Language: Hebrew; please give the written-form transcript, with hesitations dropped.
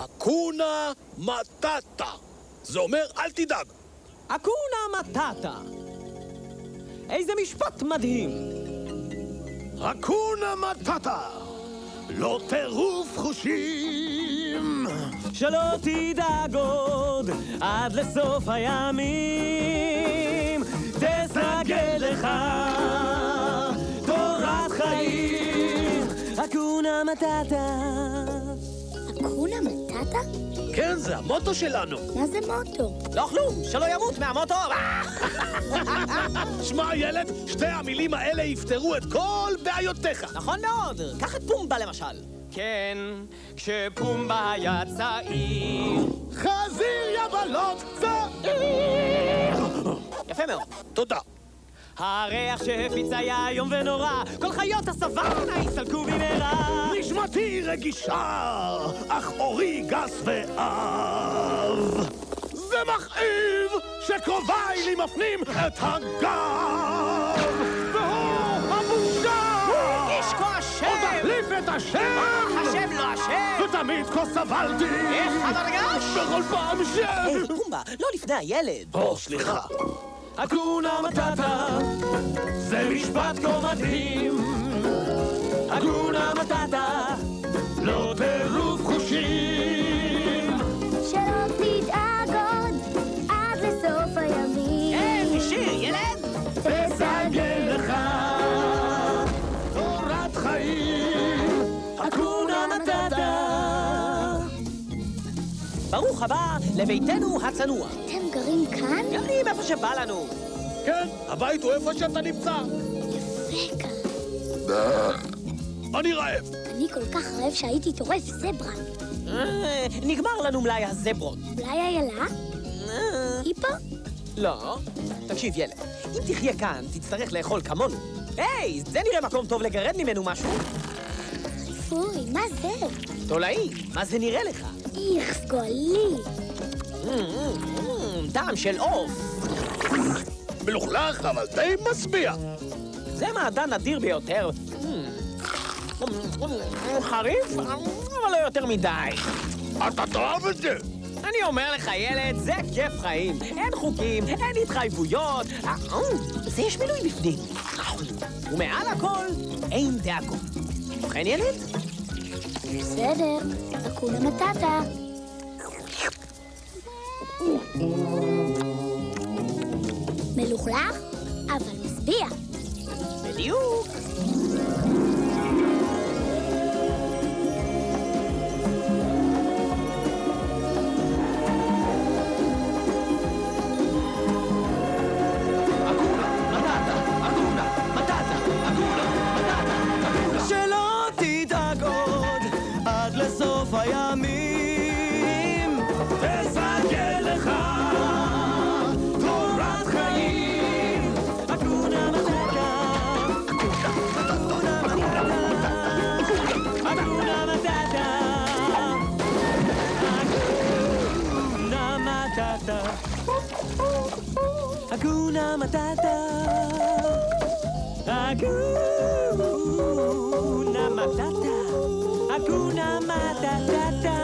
אקונה מטאטה. זה אומר אל תדאג. אקונה מטאטה. איזה משפט מדהים. אקונה מטאטה. לא טירוף חושים. שלא תדאג עוד עד לסוף הימים. תסגל לך תורת חיים. אקונה מטאטה. אקונה מטאטה? כן, זה המוטו שלנו. מה זה מוטו? לא כלום, שלא ימות מהמוטו. שמע ילד, שתי המילים האלה יפתרו את כל בעיותיך. נכון מאוד, קח את פומבה למשל. כן, כשפומבה היה צעיר. חזיר יבלות צעיר. יפה מאוד. תודה. הריח שהפיץ היה איום ונורא, כל חיות הסוואנה הסתלקו במהרה. נשמתי רגישה, אך אורי גס ועב. זה מכאיב שקרוביי לי מפנים את הגב. והוא הבושה. איש כה אשם. עוד תחליף את השם. השם לא אשם. ותמיד כה סבלתי. איך המרגש? בכל פעם ש... היי, פומבה, לא לפני הילד. סליחה. אקונה מטאטה, זה משפט כה מדהים. אקונה מטאטה, לא טירוף חושים. שלא תדאג עוד עד לסוף הימים. איזה שיר, ילד? תסגל לך תורת חיים. אקונה מטאטה. ברוך הבא לביתנו הצנוע. אתם גרים כאן? גרים איפה שבא לנו. כן, הבית הוא איפה שאתה נמצא. יפה כאן. אני רעב. אני כל כך רעב שהייתי טורף זברה. נגמר לנו מלאי הזברות. אולי איילה? היא פה? לא. תקשיב, ילד, אם תחיה כאן, תצטרך לאכול כמונו. היי, זה נראה מקום טוב לגרד ממנו משהו. פוי, מה זה? תולעי, מה זה נראה לך? איך, גועלי. טעם של עוף. מלוכלך, אבל די משביע. זה מעדן נדיר ביותר. חריף, אבל לא יותר מדי. אתה תאהב את זה. אני אומר לך, ילד, זה כיף חיים. אין חוקים, אין התחייבויות. זה יש מילוי בפנים. ומעל הכל, אין דאגות. ובכן, ילד? בסדר, אקונה מטאטה. מלוכלך, אבל משביע. בדיוק. סוף הימים תסגל לך תורת חיים. אקונה מטאטה. אקונה מטאטה. אקונה מטאטה. אקונה מטאטה. אקונה מטאטה. Hakuna Matata.